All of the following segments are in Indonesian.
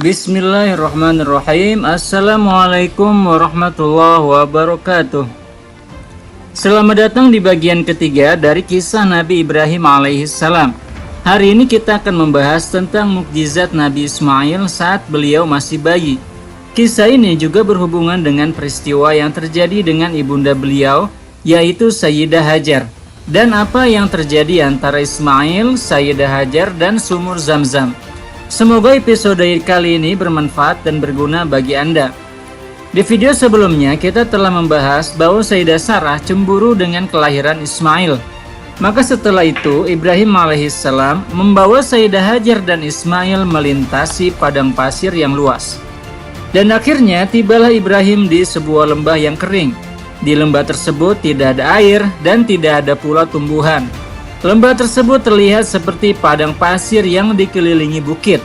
Bismillahirrahmanirrahim. Assalamualaikum warahmatullahi wabarakatuh. Selamat datang di bagian ketiga dari kisah Nabi Ibrahim alaihissalam. Hari ini kita akan membahas tentang mukjizat Nabi Ismail saat beliau masih bayi. Kisah ini juga berhubungan dengan peristiwa yang terjadi dengan ibunda beliau, yaitu Sayyidah Hajar, dan apa yang terjadi antara Ismail, Sayyidah Hajar, dan sumur Zamzam. Semoga episode kali ini bermanfaat dan berguna bagi Anda. Di video sebelumnya kita telah membahas bahwa Sayyidah Sarah cemburu dengan kelahiran Ismail. Maka setelah itu Ibrahim alaihissalam membawa Sayyidah Hajar dan Ismail melintasi padang pasir yang luas. Dan akhirnya tibalah Ibrahim di sebuah lembah yang kering. Di lembah tersebut tidak ada air dan tidak ada pula tumbuhan. Lembah tersebut terlihat seperti padang pasir yang dikelilingi bukit.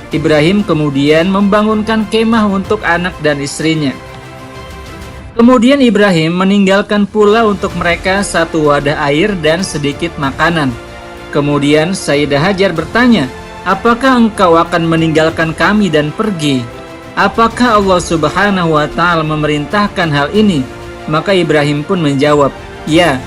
Ibrahim kemudian membangunkan kemah untuk anak dan istrinya. Kemudian Ibrahim meninggalkan pula untuk mereka satu wadah air dan sedikit makanan. Kemudian Sayyidah Hajar bertanya, "Apakah engkau akan meninggalkan kami dan pergi? Apakah Allah Subhanahu wa Ta'ala memerintahkan hal ini?" Maka Ibrahim pun menjawab, "Ya."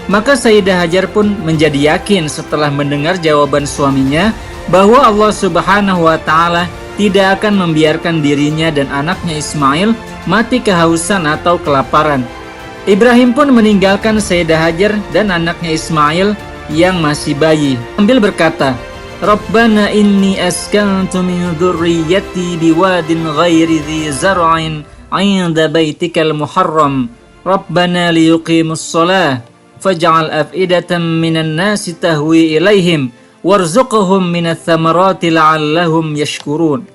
Maka Sayyidah Hajar pun menjadi yakin setelah mendengar jawaban suaminya bahwa Allah Subhanahu wa Ta'ala tidak akan membiarkan dirinya dan anaknya Ismail mati kehausan atau kelaparan. Ibrahim pun meninggalkan Sayyidah Hajar dan anaknya Ismail yang masih bayi sambil berkata, "Rabbana inni askantu min dzurriyyati biwadin ghairi dzi zar'in 'inda baitikal muharram. Rabbana liyuqimus shalah faj'al af'idatan minan nasi tahwi ilaihim warzuqhum minats thamarati la'allahum yashkurun."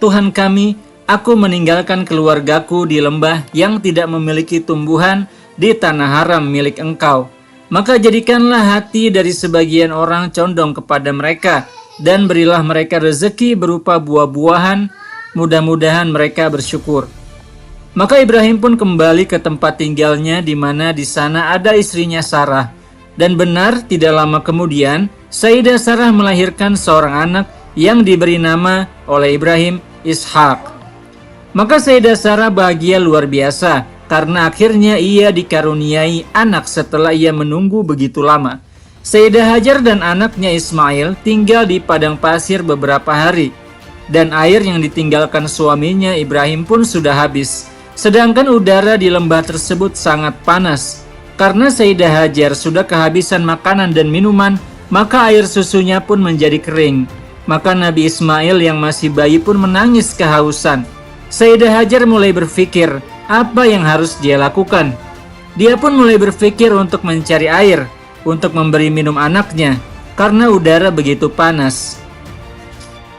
Tuhan kami, aku meninggalkan keluargaku di lembah yang tidak memiliki tumbuhan di tanah haram milik Engkau. Maka jadikanlah hati dari sebagian orang condong kepada mereka dan berilah mereka rezeki berupa buah-buahan, mudah-mudahan mereka bersyukur. Maka Ibrahim pun kembali ke tempat tinggalnya di mana di sana ada istrinya Sarah. Dan benar tidak lama kemudian Sayyidah Sarah melahirkan seorang anak yang diberi nama oleh Ibrahim Ishak. Maka Sayyidah Sarah bahagia luar biasa karena akhirnya ia dikaruniai anak setelah ia menunggu begitu lama. Sayyidah Hajar dan anaknya Ismail tinggal di padang pasir beberapa hari. Dan air yang ditinggalkan suaminya Ibrahim pun sudah habis. Sedangkan udara di lembah tersebut sangat panas. Karena Sayyidah Hajar sudah kehabisan makanan dan minuman, maka air susunya pun menjadi kering. Maka Nabi Ismail yang masih bayi pun menangis kehausan. Sayyidah Hajar mulai berpikir apa yang harus dia lakukan. Dia pun mulai berpikir untuk mencari air, untuk memberi minum anaknya, karena udara begitu panas.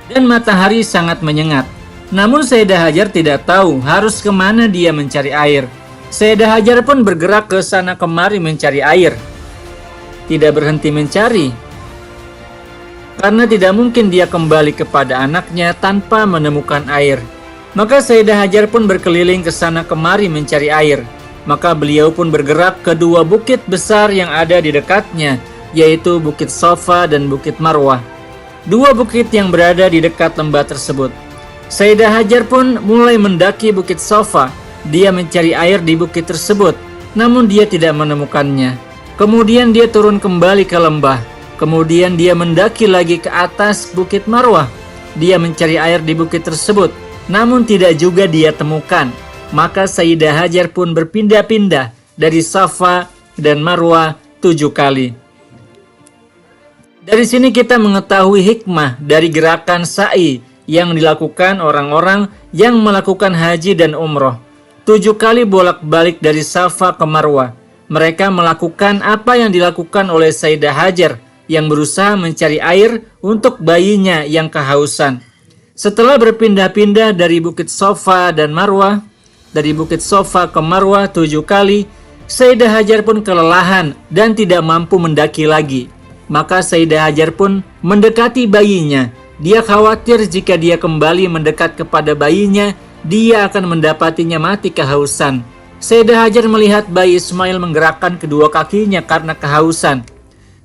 Dan matahari sangat menyengat. Namun Sayyidah Hajar tidak tahu harus kemana dia mencari air. Sayyidah Hajar pun bergerak ke sana kemari mencari air. Tidak berhenti mencari, karena tidak mungkin dia kembali kepada anaknya tanpa menemukan air. Maka Sayyidah Hajar pun berkeliling ke sana kemari mencari air. Maka beliau pun bergerak ke dua bukit besar yang ada di dekatnya, yaitu Bukit Safa dan Bukit Marwah. Dua bukit yang berada di dekat lembah tersebut. Sayyidah Hajar pun mulai mendaki Bukit Safa. Dia mencari air di bukit tersebut, namun dia tidak menemukannya. Kemudian dia turun kembali ke lembah. Kemudian dia mendaki lagi ke atas Bukit Marwah. Dia mencari air di bukit tersebut, namun tidak juga dia temukan. Maka Sayyidah Hajar pun berpindah-pindah dari Safa dan Marwah 7 kali. Dari sini kita mengetahui hikmah dari gerakan sa'i yang dilakukan orang-orang yang melakukan haji dan umroh. 7 kali bolak-balik dari Safa ke Marwah. Mereka melakukan apa yang dilakukan oleh Sayyidah Hajar yang berusaha mencari air untuk bayinya yang kehausan. Setelah berpindah-pindah dari Bukit Safa dan Marwah, dari Bukit Safa ke Marwah 7 kali, Sayyidah Hajar pun kelelahan dan tidak mampu mendaki lagi. Maka Sayyidah Hajar pun mendekati bayinya. Dia khawatir jika dia kembali mendekat kepada bayinya, dia akan mendapatinya mati kehausan. Sayyidah Hajar melihat bayi Ismail menggerakkan kedua kakinya karena kehausan.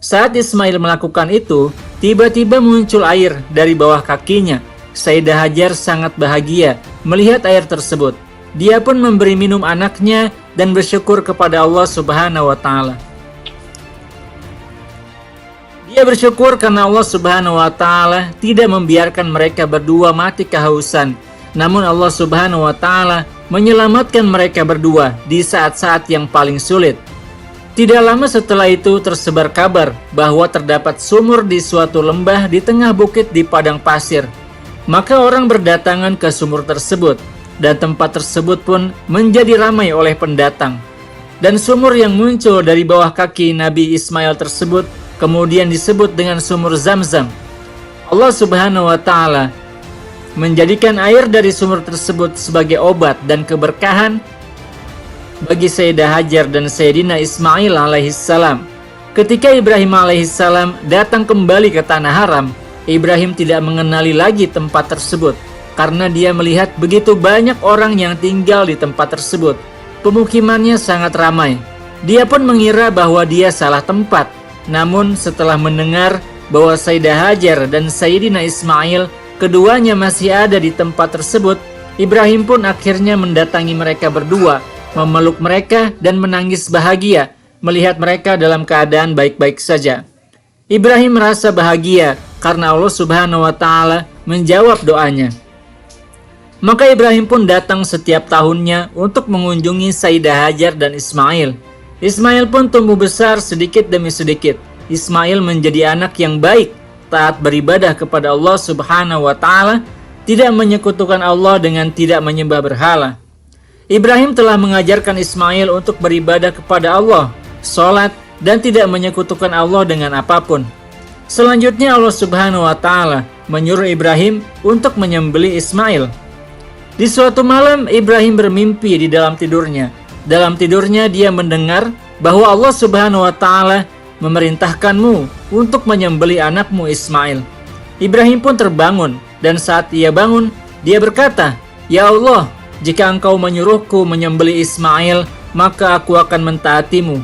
Saat Ismail melakukan itu, tiba-tiba muncul air dari bawah kakinya. Sayyidah Hajar sangat bahagia melihat air tersebut. Dia pun memberi minum anaknya dan bersyukur kepada Allah Subhanahu wa Ta'ala. Dia bersyukur karena Allah Subhanahu wa Ta'ala tidak membiarkan mereka berdua mati kehausan. Namun Allah Subhanahu wa Ta'ala menyelamatkan mereka berdua di saat-saat yang paling sulit. Tidak lama setelah itu tersebar kabar bahwa terdapat sumur di suatu lembah di tengah bukit di padang pasir. Maka orang berdatangan ke sumur tersebut, dan tempat tersebut pun menjadi ramai oleh pendatang. Dan sumur yang muncul dari bawah kaki Nabi Ismail tersebut kemudian disebut dengan sumur Zamzam. Allah Subhanahu wa Ta'ala menjadikan air dari sumur tersebut sebagai obat dan keberkahan bagi Sayyidah Hajar dan Sayyidina Ismail alaihissalam. Ketika Ibrahim alaihissalam datang kembali ke tanah haram, Ibrahim tidak mengenali lagi tempat tersebut karena dia melihat begitu banyak orang yang tinggal di tempat tersebut. Pemukimannya sangat ramai. Dia pun mengira bahwa dia salah tempat. Namun setelah mendengar bahwa Sayyidah Hajar dan Sayyidina Ismail keduanya masih ada di tempat tersebut, Ibrahim pun akhirnya mendatangi mereka berdua, memeluk mereka dan menangis bahagia melihat mereka dalam keadaan baik-baik saja. Ibrahim merasa bahagia karena Allah Subhanahu wa Ta'ala menjawab doanya. Maka Ibrahim pun datang setiap tahunnya untuk mengunjungi Sayyidah Hajar dan Ismail. Ismail pun tumbuh besar sedikit demi sedikit. Ismail menjadi anak yang baik, taat beribadah kepada Allah Subhanahu wa Ta'ala, tidak menyekutukan Allah dengan tidak menyembah berhala. Ibrahim telah mengajarkan Ismail untuk beribadah kepada Allah, sholat, dan tidak menyekutukan Allah dengan apapun. Selanjutnya Allah Subhanahu wa Ta'ala menyuruh Ibrahim untuk menyembelih Ismail. Di suatu malam Ibrahim bermimpi di dalam tidurnya. Dalam tidurnya dia mendengar bahwa Allah Subhanahu wa Ta'ala memerintahkanmu untuk menyembelih anakmu Ismail. Ibrahim pun terbangun, dan saat ia bangun, dia berkata, "Ya Allah, jika engkau menyuruhku menyembelih Ismail, maka aku akan mentaatimu."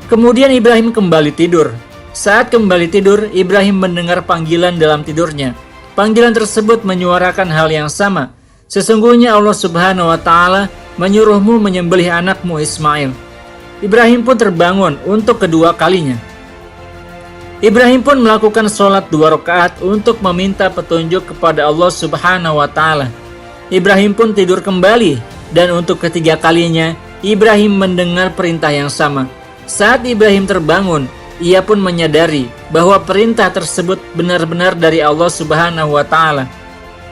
Kemudian Ibrahim kembali tidur. Saat kembali tidur, Ibrahim mendengar panggilan dalam tidurnya. Panggilan tersebut menyuarakan hal yang sama. Sesungguhnya Allah Subhanahu wa Ta'ala menyuruhmu menyembelih anakmu Ismail. Ibrahim pun terbangun untuk kedua kalinya. Ibrahim pun melakukan sholat 2 rakaat untuk meminta petunjuk kepada Allah Subhanahu wa Ta'ala. Ibrahim pun tidur kembali, dan untuk ketiga kalinya Ibrahim mendengar perintah yang sama. Saat Ibrahim terbangun, ia pun menyadari bahwa perintah tersebut benar-benar dari Allah Subhanahu wa Ta'ala.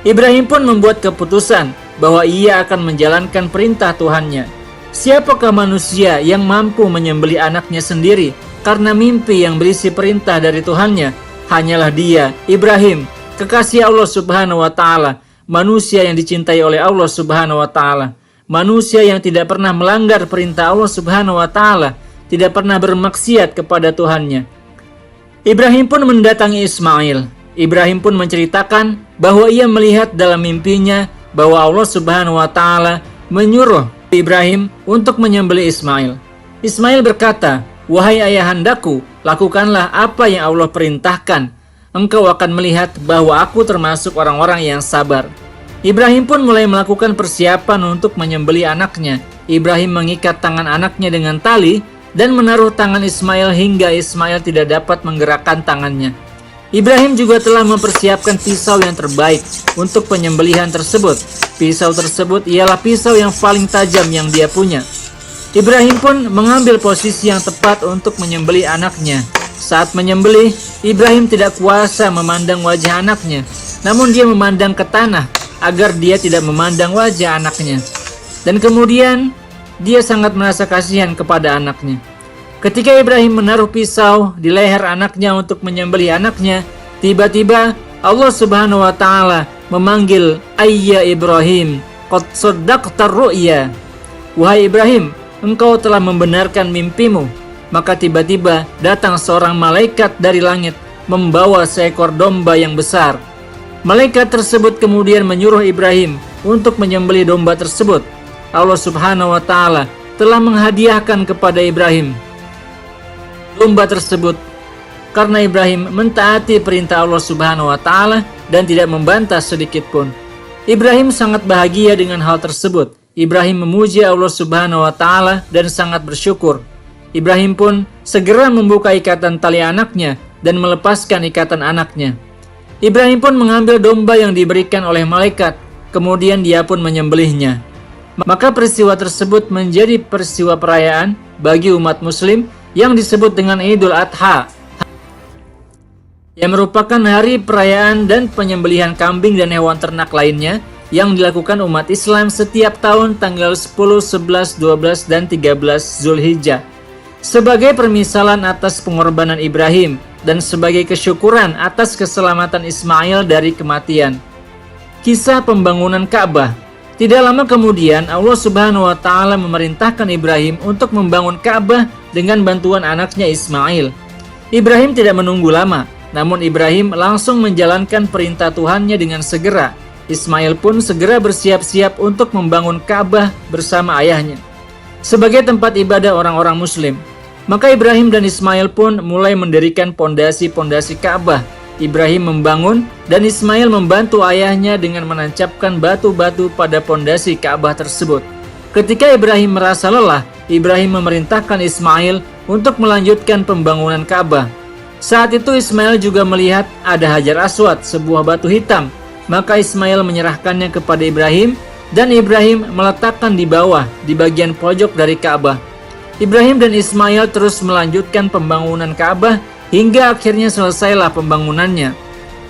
Ibrahim pun membuat keputusan bahwa ia akan menjalankan perintah Tuhannya. Siapakah manusia yang mampu menyembelih anaknya sendiri karena mimpi yang berisi perintah dari Tuhannya? Hanyalah dia, Ibrahim, kekasih Allah Subhanahu wa Ta'ala, manusia yang dicintai oleh Allah Subhanahu wa Ta'ala, manusia yang tidak pernah melanggar perintah Allah Subhanahu wa Ta'ala, tidak pernah bermaksiat kepada Tuhannya. Ibrahim pun mendatangi Ismail. Ibrahim pun menceritakan bahwa ia melihat dalam mimpinya bahwa Allah Subhanahu wa Ta'ala menyuruh Ibrahim untuk menyembelih Ismail. Ismail berkata, "Wahai ayahandaku, lakukanlah apa yang Allah perintahkan. Engkau akan melihat bahwa aku termasuk orang-orang yang sabar." Ibrahim pun mulai melakukan persiapan untuk menyembelih anaknya. Ibrahim mengikat tangan anaknya dengan tali dan menaruh tangan Ismail hingga Ismail tidak dapat menggerakkan tangannya. Ibrahim juga telah mempersiapkan pisau yang terbaik untuk penyembelihan tersebut. Pisau tersebut ialah pisau yang paling tajam yang dia punya. Ibrahim pun mengambil posisi yang tepat untuk menyembelih anaknya. Saat menyembelih, Ibrahim tidak kuasa memandang wajah anaknya, namun dia memandang ke tanah agar dia tidak memandang wajah anaknya. Dan kemudian dia sangat merasa kasihan kepada anaknya. Ketika Ibrahim menaruh pisau di leher anaknya untuk menyembelih anaknya, tiba-tiba Allah Subhanahu wa Ta'ala memanggil, "Ayya Ibrahim, qad shaddaqta ru'ya." Wahai Ibrahim, engkau telah membenarkan mimpimu. Maka tiba-tiba datang seorang malaikat dari langit membawa seekor domba yang besar. Malaikat tersebut kemudian menyuruh Ibrahim untuk menyembelih domba tersebut. Allah Subhanahu wa Ta'ala telah menghadiahkan kepada Ibrahim domba tersebut karena Ibrahim mentaati perintah Allah Subhanahu wa Ta'ala dan tidak membantah sedikit pun. Ibrahim sangat bahagia dengan hal tersebut. Ibrahim memuji Allah Subhanahu wa Ta'ala dan sangat bersyukur. Ibrahim pun segera membuka ikatan tali anaknya dan melepaskan ikatan anaknya. Ibrahim pun mengambil domba yang diberikan oleh malaikat, kemudian dia pun menyembelihnya. Maka peristiwa tersebut menjadi peristiwa perayaan bagi umat muslim yang disebut dengan Idul Adha, yang merupakan hari perayaan dan penyembelihan kambing dan hewan ternak lainnya yang dilakukan umat Islam setiap tahun tanggal 10, 11, 12, dan 13 Zulhijjah sebagai permisalan atas pengorbanan Ibrahim dan sebagai kesyukuran atas keselamatan Ismail dari kematian. Kisah pembangunan Ka'bah. Tidak lama kemudian Allah Subhanahu wa Ta'ala memerintahkan Ibrahim untuk membangun Ka'bah dengan bantuan anaknya Ismail. Ibrahim tidak menunggu lama, namun Ibrahim langsung menjalankan perintah Tuhannya dengan segera. Ismail pun segera bersiap-siap untuk membangun Ka'bah bersama ayahnya sebagai tempat ibadah orang-orang muslim. Maka Ibrahim dan Ismail pun mulai mendirikan pondasi-pondasi Ka'bah. Ibrahim membangun dan Ismail membantu ayahnya dengan menancapkan batu-batu pada pondasi Ka'bah tersebut. Ketika Ibrahim merasa lelah, Ibrahim memerintahkan Ismail untuk melanjutkan pembangunan Ka'bah. Saat itu Ismail juga melihat ada Hajar Aswad, sebuah batu hitam. Maka Ismail menyerahkannya kepada Ibrahim dan Ibrahim meletakkan di bawah, di bagian pojok dari Ka'bah. Ibrahim dan Ismail terus melanjutkan pembangunan Ka'bah hingga akhirnya selesailah pembangunannya.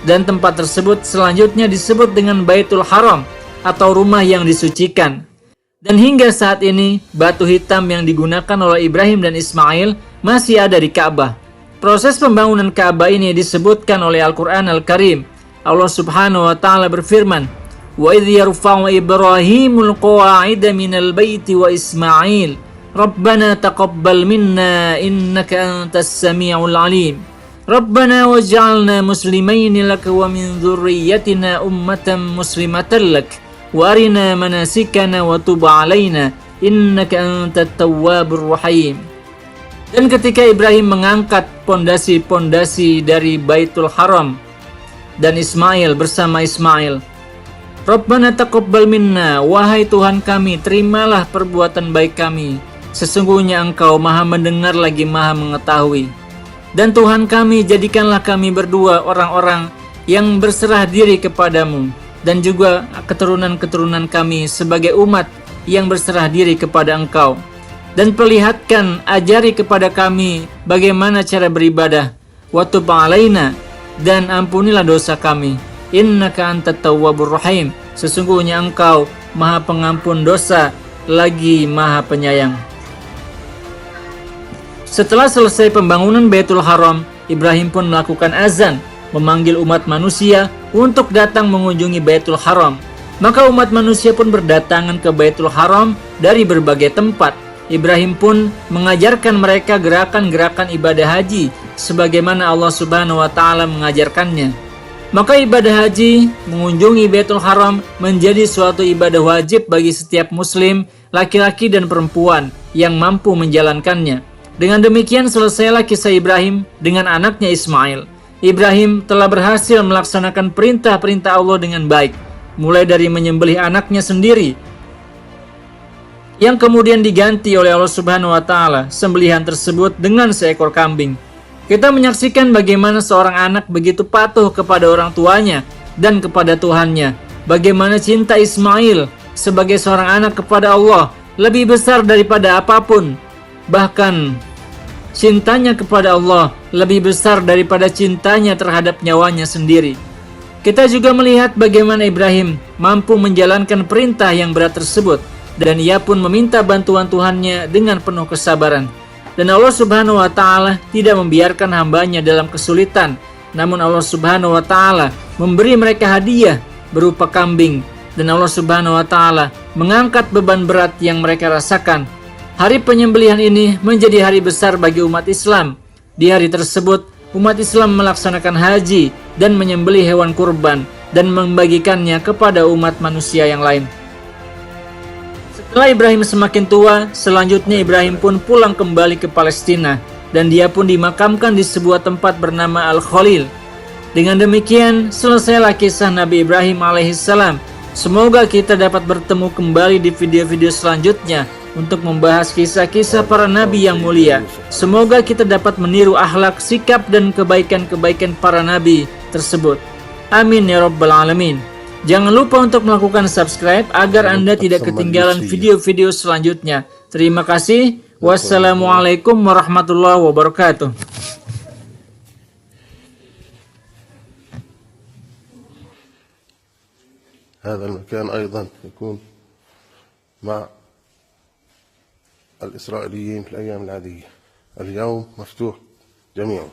Dan tempat tersebut selanjutnya disebut dengan Baitul Haram atau rumah yang disucikan. Dan hingga saat ini, batu hitam yang digunakan oleh Ibrahim dan Ismail masih ada di Ka'bah. Proses pembangunan Ka'bah ini disebutkan oleh Al-Quran Al-Karim. Allah Subhanahu wa Ta'ala berfirman, "Wa idh yarfa'u Ibrahimul qawa'ida minal baiti wa Ismail, Rabbana taqabbal minna innaka antas sami'ul alim. Rabbana waj'alna muslimaini laka wa min dhurriyyatina ummatan muslimatan lak, wa arina manasikana wa tub 'alaina innaka antat tawwabur rahim." Dan ketika Ibrahim mengangkat pondasi-pondasi dari Baitul Haram dan Ismail bersama Ismail, Rabbana taqabbal minna, wahai Tuhan kami, terimalah perbuatan baik kami. Sesungguhnya Engkau Maha mendengar lagi Maha mengetahui. Dan Tuhan kami, jadikanlah kami berdua orang-orang yang berserah diri kepadamu, dan juga keturunan-keturunan kami sebagai umat yang berserah diri kepada Engkau. Dan perlihatkan, ajari kepada kami bagaimana cara beribadah. Wa tub 'alaina, dan ampunilah dosa kami. Innaka antat tawwabur rahim, sesungguhnya Engkau Maha pengampun dosa lagi Maha penyayang. Setelah selesai pembangunan Baitul Haram, Ibrahim pun melakukan azan, memanggil umat manusia untuk datang mengunjungi Baitul Haram. Maka umat manusia pun berdatangan ke Baitul Haram dari berbagai tempat. Ibrahim pun mengajarkan mereka gerakan-gerakan ibadah haji sebagaimana Allah Subhanahu wa Ta'ala mengajarkannya. Maka ibadah haji mengunjungi Baitul Haram menjadi suatu ibadah wajib bagi setiap muslim, laki-laki dan perempuan yang mampu menjalankannya. Dengan demikian selesailah kisah Ibrahim dengan anaknya Ismail. Ibrahim telah berhasil melaksanakan perintah-perintah Allah dengan baik, mulai dari menyembelih anaknya sendiri yang kemudian diganti oleh Allah Subhanahu wa Ta'ala sembelihan tersebut dengan seekor kambing. Kita menyaksikan bagaimana seorang anak begitu patuh kepada orang tuanya dan kepada Tuhannya. Bagaimana cinta Ismail sebagai seorang anak kepada Allah lebih besar daripada apapun. Bahkan cintanya kepada Allah lebih besar daripada cintanya terhadap nyawanya sendiri. Kita juga melihat bagaimana Ibrahim mampu menjalankan perintah yang berat tersebut, dan ia pun meminta bantuan Tuhannya dengan penuh kesabaran. Dan Allah Subhanahu wa Ta'ala tidak membiarkan hambanya dalam kesulitan, namun Allah Subhanahu wa Ta'ala memberi mereka hadiah berupa kambing, dan Allah Subhanahu wa Ta'ala mengangkat beban berat yang mereka rasakan. Hari penyembelihan ini menjadi hari besar bagi umat Islam. Di hari tersebut, umat Islam melaksanakan haji dan menyembelih hewan kurban dan membagikannya kepada umat manusia yang lain. Setelah Ibrahim semakin tua, selanjutnya Ibrahim pun pulang kembali ke Palestina, dan dia pun dimakamkan di sebuah tempat bernama Al-Khalil. Dengan demikian, selesailah kisah Nabi Ibrahim alaihissalam. Semoga kita dapat bertemu kembali di video-video selanjutnya untuk membahas kisah-kisah para nabi yang mulia. Semoga kita dapat meniru akhlak, sikap, dan kebaikan-kebaikan para nabi tersebut. Amin ya rabbal alamin. Jangan lupa untuk melakukan subscribe agar Anda tidak ketinggalan video-video selanjutnya. Terima kasih. Wassalamualaikum warahmatullahi wabarakatuh. هذا المكان أيضا يكون مع الإسرائيليين في الأيام العادية. اليوم مفتوح جميعا.